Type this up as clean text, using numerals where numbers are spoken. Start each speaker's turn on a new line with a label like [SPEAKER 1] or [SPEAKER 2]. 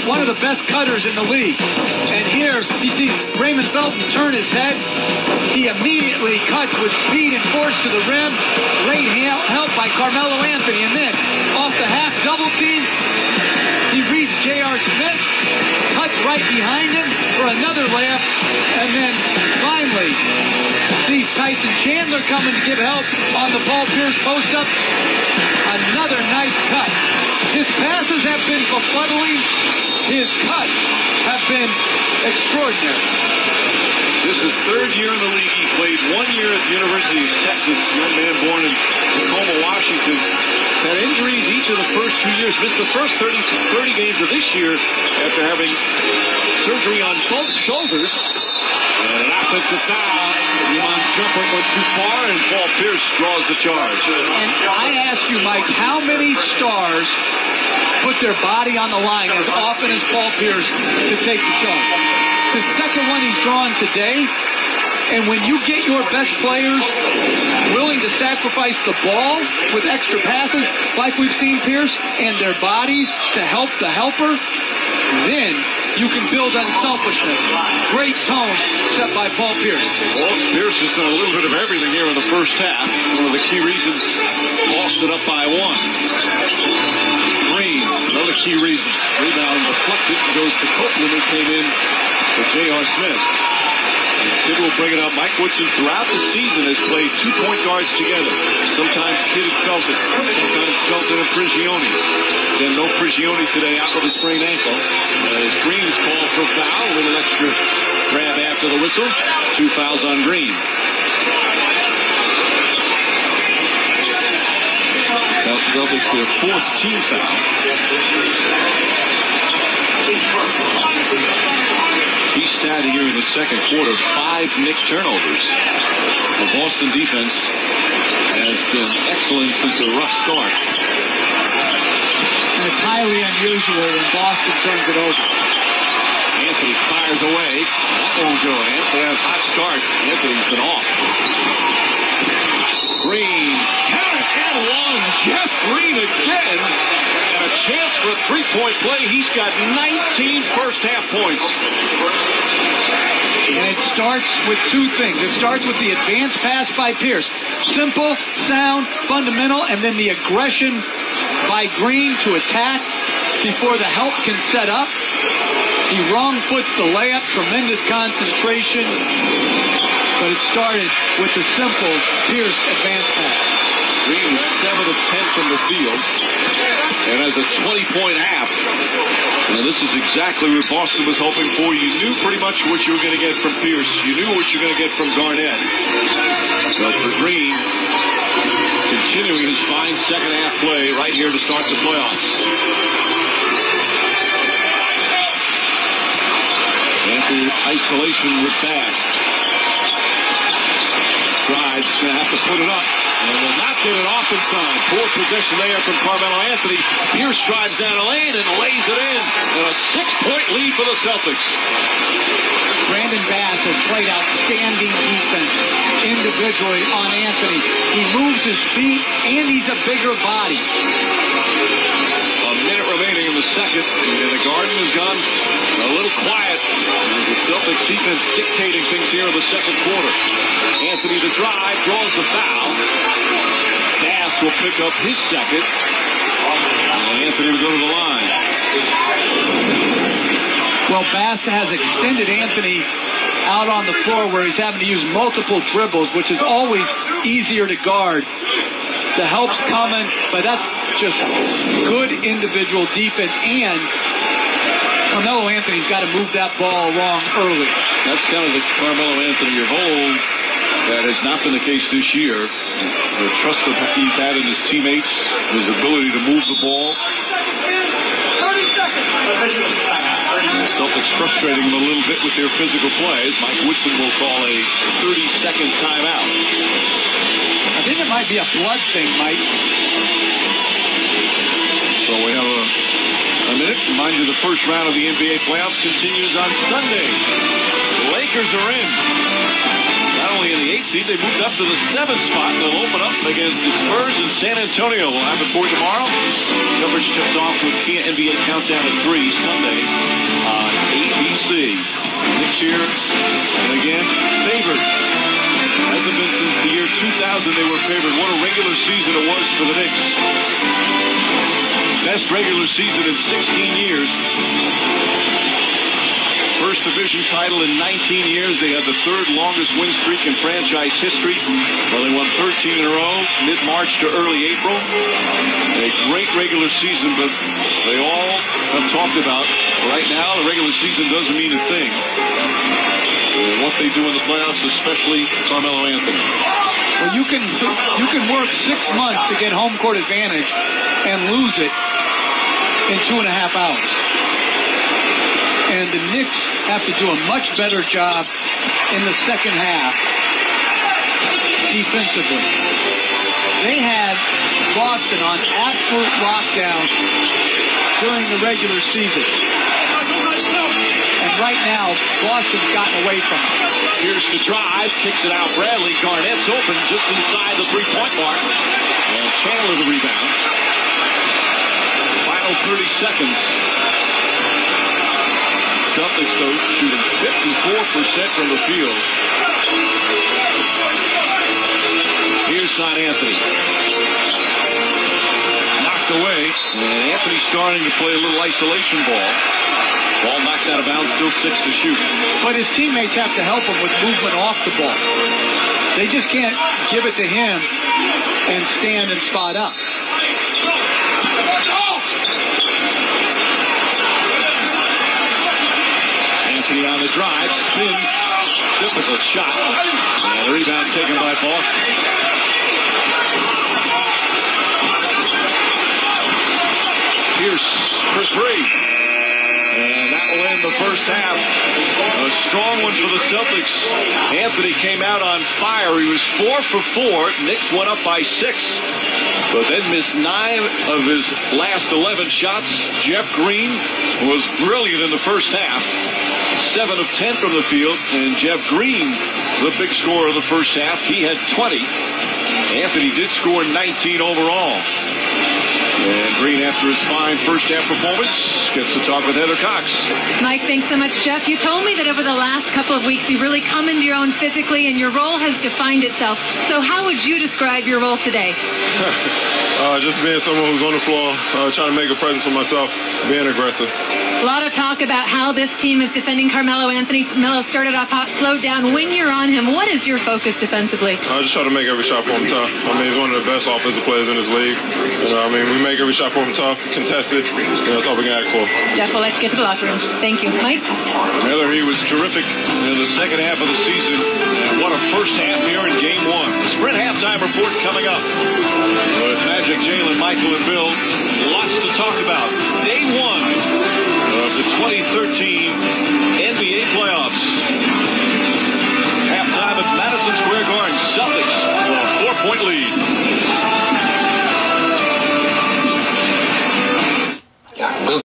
[SPEAKER 1] one of the best cutters in the league. And here he sees Raymond Felton turn his head. He immediately cuts with speed and force to the rim. Great help by Carmelo Anthony. And then off the half double team, he reads J.R. Smith, cuts right behind him for another layup. And then finally sees Tyson Chandler coming to give help on the Paul Pierce post-up. Another nice cut. His passes have been befuddling. His cuts have been extraordinary.
[SPEAKER 2] This is third year in the league. He played 1 year at the University of Texas. Young man born in Tacoma, Washington. He's had injuries each of the first 2 years. Missed the first 30 games of this year after having surgery on both shoulders. And an offensive foul. Iman Shumpert went too far, and Paul Pierce draws the charge.
[SPEAKER 1] And I ask you, Mike, how many stars put their body on the line as often as Paul Pierce to take the charge? It's the second one he's drawn today. And when you get your best players willing to sacrifice the ball with extra passes, like we've seen Pierce, and their bodies to help the helper, then you can build unselfishness. Great tone set by Paul Pierce.
[SPEAKER 2] Well, Pierce has done a little bit of everything here in the first half. One of the key reasons lost it up by one. Green, another key reason. Rebound deflected, goes to Copeland, who came in for J.R. Smith. Kidd will bring it up. Mike Woodson throughout the season has played 2 point guards together. Sometimes Kidd and Felton. Sometimes Felton and Prigioni. Then no Prigioni today out with a sprained ankle. As Green is called for foul with an extra grab after the whistle. 2 fouls on Green. Celtics their 4th team foul. Key stat here in the second quarter, 5 Knick turnovers. The Boston defense has been excellent since a rough start.
[SPEAKER 1] And it's highly unusual when Boston turns it over.
[SPEAKER 2] Anthony fires away. That won't go. Anthony has a hot start. Anthony's been off. Green. Count and one. Jeff Green again. And a chance for a 3-point play. He's got 19 first-half points.
[SPEAKER 1] And it starts with 2 things. It starts with the advanced pass by Pierce. Simple, sound, fundamental, and then the aggression by Green to attack before the help can set up. He wrong foots the layup. Tremendous concentration. But it started with the simple Pierce advanced pass.
[SPEAKER 2] Green was 7 of 10 from the field. And has a 20-point half. And this is exactly what Boston was hoping for. You knew pretty much what you were going to get from Pierce. You knew what you were going to get from Garnett. But for Green, continuing his fine second-half play right here to start the playoffs. Anthony isolation with Bass. Drives, going to have to put it up. And will not get it off in time. Poor possession there from Carmelo Anthony. Pierce drives down the lane and lays it in. And a 6-point lead for the Celtics.
[SPEAKER 1] Brandon Bass has played outstanding defense individually on Anthony. He moves his feet and he's a bigger body.
[SPEAKER 2] A minute remaining in the second. And the Garden has gone a little quiet. As the Celtics defense dictating things here in the second quarter. Anthony the drive, draws the foul. Bass will pick up his second. And Anthony will go to the line.
[SPEAKER 1] Well, Bass has extended Anthony out on the floor where he's having to use multiple dribbles, which is always easier to guard. The help's coming, but that's just good individual defense. And Carmelo Anthony's got to move that ball along early.
[SPEAKER 2] That's kind of the Carmelo Anthony of old. That has not been the case this year. The trust that he's had in his teammates, his ability to move the ball.
[SPEAKER 1] 30 seconds.
[SPEAKER 2] The Celtics frustrating him a little bit with their physical plays. Mike Woodson will call a 30-second timeout.
[SPEAKER 1] I think it might be a blood thing, Mike.
[SPEAKER 2] So we have a minute. Remind you, the first round of the NBA playoffs continues on Sunday. The Lakers are in. Not only in the 8th seed, they moved up to the 7th spot. They'll open up against the Spurs in San Antonio. We'll have it for you tomorrow. Coverage tips off with Kia NBA Countdown at 3 Sunday. here. And again, favored. Hasn't been since the year 2000 they were favored. What a regular season it was for the Knicks. Best regular season in 16 years. First division title in 19 years. They had the third longest win streak in franchise history. Well, they won 13 in a row, mid-March to early April. A great regular season, but they all have talked about right now the regular season doesn't mean a thing. And what they do in the playoffs, especially Carmelo Anthony.
[SPEAKER 1] Well, you can work 6 months to get home court advantage and lose it in 2.5 hours. And the Knicks have to do a much better job in the second half defensively. They had Boston on absolute lockdown during the regular season. And right now, Boston's gotten away from it.
[SPEAKER 2] Here's the drive, kicks it out. Bradley. Garnett's open just inside the three-point mark. And Chandler the rebound. Final 30 seconds. Celtics, though, shooting 54% from the field. Here's St. Anthony. Knocked away. And Anthony starting to play a little isolation ball. Ball knocked out of bounds, still 6 to shoot.
[SPEAKER 1] But his teammates have to help him with movement off the ball. They just can't give it to him and stand and spot up.
[SPEAKER 2] Anthony on the drive, spins, difficult shot, and the rebound taken by Boston. Pierce for three, and that will end the first half. A strong one for the Celtics. Anthony came out on fire. He was 4 for 4. Knicks went up by 6, but then missed 9 of his last 11 shots. Jeff Green was brilliant in the first half. 7 of 10 from the field, and Jeff Green, the big scorer of the first half, he had 20. Anthony did score 19 overall. And Green, after his fine first half performance, gets to talk with Heather Cox.
[SPEAKER 3] Mike, thanks so much, Jeff. You told me that over the last couple of weeks, you've really come into your own physically, and your role has defined itself. So how would you describe your role today?
[SPEAKER 4] Just being someone who's on the floor, trying to make a presence for myself, being aggressive.
[SPEAKER 3] A lot of talk about how this team is defending Carmelo Anthony. Melo started off hot, slowed down. When you're on him, what is your focus defensively?
[SPEAKER 4] I just try to make every shot for him tough. I mean, he's one of the best offensive players in this league. We make every shot for him tough, contested. That's all we can ask for.
[SPEAKER 3] Jeff, we'll let you get to the locker room. Thank you. Mike?
[SPEAKER 2] Miller, he was terrific in the second half of the season. And what a first half here in Game 1. Sprint halftime report coming up. With Magic, Jalen, Michael, and Bill. Lots to talk about. Day 1 of the 2013 NBA playoffs. Halftime at Madison Square Garden.